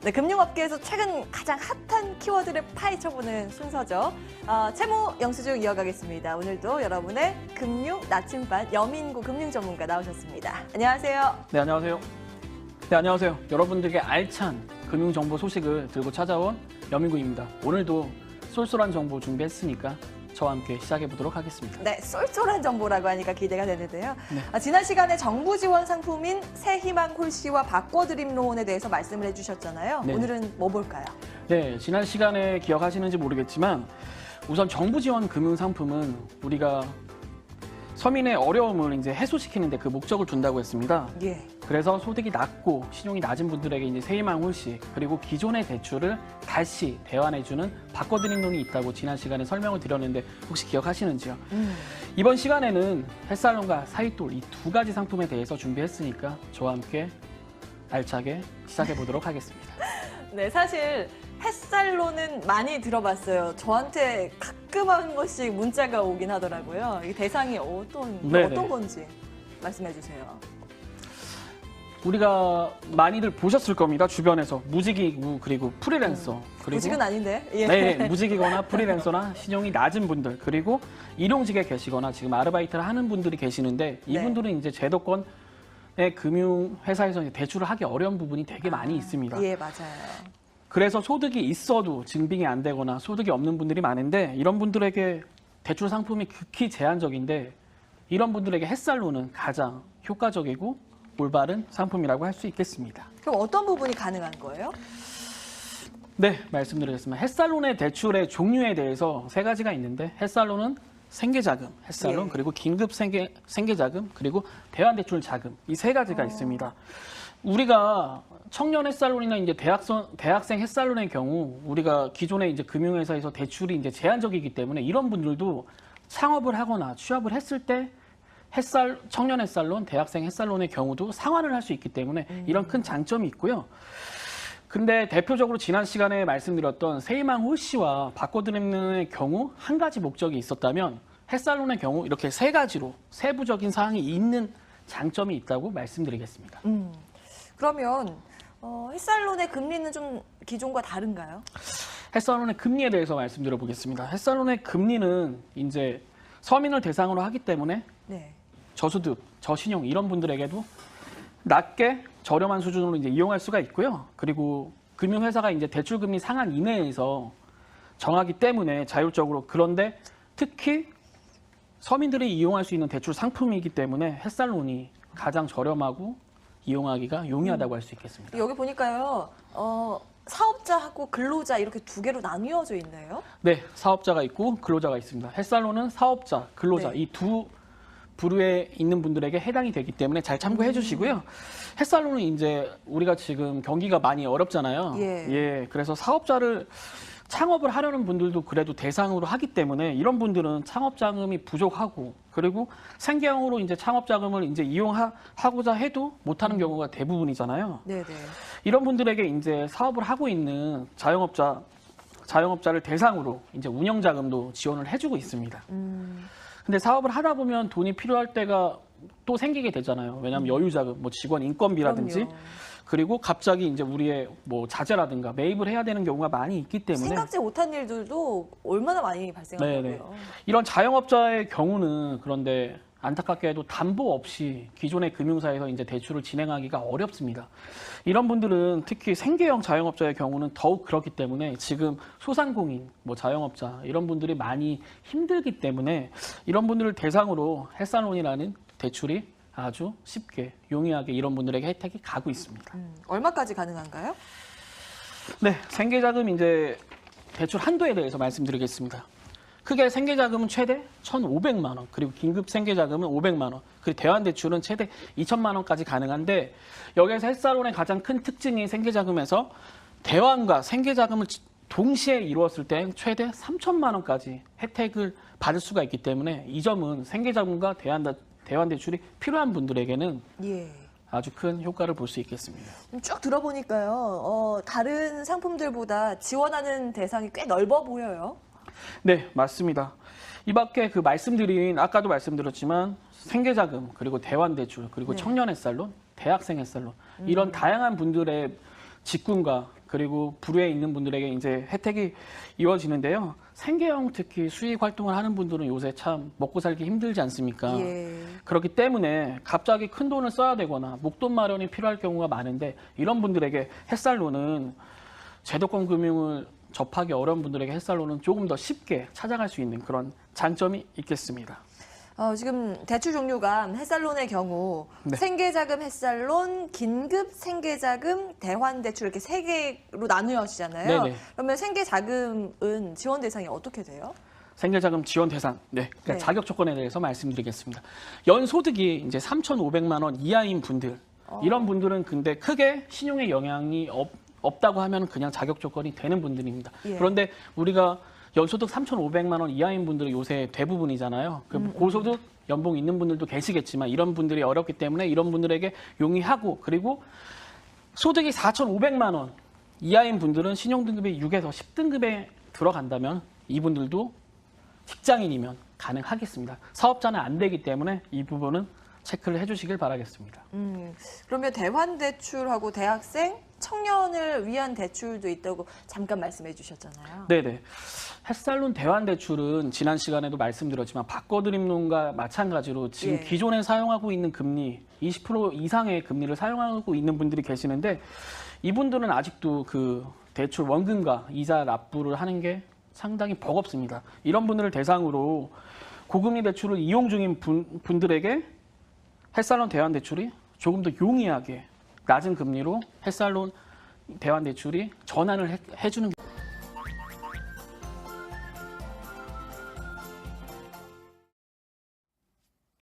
네, 금융업계에서 최근 가장 핫한 키워드를 파헤쳐보는 순서죠. 채무 영수증 이어가겠습니다. 오늘도 여러분의 금융 나침반 여민구 금융 전문가 나오셨습니다. 안녕하세요. 네, 안녕하세요. 네, 안녕하세요. 여러분들에게 알찬 금융정보 소식을 들고 찾아온 여민구입니다. 오늘도 쏠쏠한 정보 준비했으니까 저와 함께 시작해보도록 하겠습니다. 네, 쏠쏠한 정보라고 하니까 기대가 되는데요. 네. 지난 시간에 정부 지원 상품인 새희망 홀씨와 바꿔드림 론에 대해서 말씀을 해주셨잖아요. 네. 오늘은 뭐 볼까요? 네, 지난 시간에 기억하시는지 모르겠지만 우선 정부 지원 금융 상품은 우리가 서민의 어려움을 이제 해소시키는데 그 목적을 둔다고 했습니다. 예. 그래서 소득이 낮고 신용이 낮은 분들에게 이제 새희망 홀씨 그리고 기존의 대출을 다시 대환해주는 바꿔드림 론이 있다고 지난 시간에 설명을 드렸는데 혹시 기억하시는지요? 이번 시간에는 햇살론과 사윗돌 이 두 가지 상품에 대해서 준비했으니까 저와 함께 알차게 시작해 보도록 하겠습니다. 네, 사실 햇살로는 많이 들어봤어요. 저한테 가끔 한 번씩 문자가 오긴 하더라고요. 이 대상이 네네. 어떤 건지 말씀해 주세요. 우리가 많이들 보셨을 겁니다. 주변에서 무직이고 그리고 프리랜서 그리고 무직은 아닌데. 예. 네, 무직이거나 프리랜서나 신용이 낮은 분들 그리고 일용직에 계시거나 지금 아르바이트를 하는 분들이 계시는데 이분들은 이제 제도권의 금융회사에서 이제 대출을 하기 어려운 부분이 되게 많이 있습니다. 예, 맞아요. 그래서 소득이 있어도 증빙이 안 되거나 소득이 없는 분들이 많은데 이런 분들에게 대출 상품이 극히 제한적인데 이런 분들에게 햇살로는 가장 효과적이고 올바른 상품이라고 할 수 있겠습니다. 그럼 어떤 부분이 가능한 거예요? 네, 말씀드리겠습니다. 햇살론의 대출의 종류에 대해서 세 가지가 있는데 햇살론은 생계자금, 햇살론, 예. 그리고 긴급 생계자금, 그리고 대환대출 자금 이 세 가지가 있습니다. 우리가 청년 햇살론이나 이제 대학생 햇살론의 경우 우리가 기존의 이제 금융회사에서 대출이 이제 제한적이기 때문에 이런 분들도 창업을 하거나 취업을 했을 때 청년 햇살론, 대학생 햇살론의 경우도 상환을 할 수 있기 때문에 이런 큰 장점이 있고요. 근데 대표적으로 지난 시간에 말씀드렸던 새희망 홀씨와 바꿔드림의 경우 한 가지 목적이 있었다면 햇살론의 경우 이렇게 세 가지로 세부적인 사항이 있는 장점이 있다고 말씀드리겠습니다. 그러면 햇살론의 금리는 좀 기존과 다른가요? 햇살론의 금리에 대해서 말씀드려 보겠습니다. 햇살론의 금리는 이제 서민을 대상으로 하기 때문에 네. 저소득, 저신용 이런 분들에게도 낮게 저렴한 수준으로 이제 이용할 수가 있고요. 그리고 금융회사가 이제 대출 금리 상한 이내에서 정하기 때문에 자율적으로 그런데 특히 서민들이 이용할 수 있는 대출 상품이기 때문에 햇살론이 가장 저렴하고 이용하기가 용이하다고 할 수 있겠습니다. 여기 보니까요. 사업자하고 근로자 이렇게 두 개로 나뉘어져 있네요. 네, 사업자가 있고 근로자가 있습니다. 햇살론은 사업자, 근로자 네. 이 두 부류에 있는 분들에게 해당이 되기 때문에 잘 참고해 주시고요. 햇살론은 이제 우리가 지금 경기가 많이 어렵잖아요. 예. 그래서 사업자를 창업을 하려는 분들도 그래도 대상으로 하기 때문에 이런 분들은 창업 자금이 부족하고 그리고 생계형으로 이제 창업 자금을 이제 이용하고자 해도 못하는 경우가 대부분이잖아요. 네네. 이런 분들에게 이제 사업을 하고 있는 자영업자를 대상으로 이제 운영 자금도 지원을 해주고 있습니다. 근데 사업을 하다 보면 돈이 필요할 때가 또 생기게 되잖아요. 왜냐하면 여유자금, 뭐 직원 인건비라든지 그럼요. 그리고 갑자기 이제 우리의 뭐 자재라든가 매입을 해야 되는 경우가 많이 있기 때문에 생각지 못한 일들도 얼마나 많이 네네. 발생하고요. 이런 자영업자의 경우는 그런데 안타깝게도 담보 없이 기존의 금융사에서 이제 대출을 진행하기가 어렵습니다. 이런 분들은 특히 생계형 자영업자의 경우는 더욱 그렇기 때문에 지금 소상공인, 뭐 자영업자 이런 분들이 많이 힘들기 때문에 이런 분들을 대상으로 햇살론이라는 대출이 아주 쉽게 용이하게 이런 분들에게 혜택이 가고 있습니다. 얼마까지 가능한가요? 네, 생계자금 이제 대출 한도에 대해서 말씀드리겠습니다. 크게 생계자금은 최대 1,500만 원, 그리고 긴급 생계자금은 500만 원, 그리고 대환대출은 최대 2천만 원까지 가능한데 여기에서 햇살론의 가장 큰 특징이 생계자금에서 대환과 생계자금을 동시에 이루었을 때 최대 3천만 원까지 혜택을 받을 수가 있기 때문에 이 점은 생계자금과 대환대출이 필요한 분들에게는 예. 아주 큰 효과를 볼 수 있겠습니다. 쭉 들어보니까요. 다른 상품들보다 지원하는 대상이 꽤 넓어 보여요. 네, 맞습니다. 이 밖에 아까도 말씀드렸지만 생계자금, 그리고 대환대출, 그리고 네. 청년 햇살론, 대학생 햇살론 이런 다양한 분들의 직군과 그리고 불후에 있는 분들에게 이제 혜택이 이루어지는데요. 생계형 특히 수익 활동을 하는 분들은 요새 참 먹고 살기 힘들지 않습니까? 예. 그렇기 때문에 갑자기 큰 돈을 써야 되거나 목돈 마련이 필요할 경우가 많은데 이런 분들에게 햇살론은 제도권 금융을 접하기 어려운 분들에게 햇살론은 조금 더 쉽게 찾아갈 수 있는 그런 장점이 있겠습니다. 지금 대출 종류가 햇살론의 경우 네. 생계자금 햇살론, 긴급 생계자금, 대환대출 이렇게 세 개로 나누어지잖아요. 네네. 그러면 생계자금은 지원 대상이 어떻게 돼요? 생계자금 지원 대상, 그러니까 네. 자격 조건에 대해서 말씀드리겠습니다. 연소득이 이제 3,500만 원 이하인 분들, 이런 분들은 근데 크게 신용에 영향이 없다고 하면 그냥 자격 조건이 되는 분들입니다. 예. 그런데 우리가 연소득 3,500만 원 이하인 분들이 요새 대부분이잖아요. 고소득 연봉 있는 분들도 계시겠지만 이런 분들이 어렵기 때문에 이런 분들에게 용이하고 그리고 소득이 4,500만 원 이하인 분들은 신용등급이 6에서 10등급에 들어간다면 이분들도 직장인이면 가능하겠습니다. 사업자는 안 되기 때문에 이 부분은 체크를 해주시길 바라겠습니다. 그러면 대환대출하고 대학생, 청년을 위한 대출도 있다고 잠깐 말씀해 주셨잖아요. 네네. 햇살론 대환대출은 지난 시간에도 말씀드렸지만 바꿔드림론과 마찬가지로 지금 예. 기존에 사용하고 있는 금리 20% 이상의 금리를 사용하고 있는 분들이 계시는데 이분들은 아직도 그 대출 원금과 이자 납부를 하는 게 상당히 버겁습니다. 이런 분들을 대상으로 고금리 대출을 이용 중인 분들에게 햇살론 대환대출이 조금 더 용이하게 낮은 금리로 햇살론 대환대출이 전환을 해주는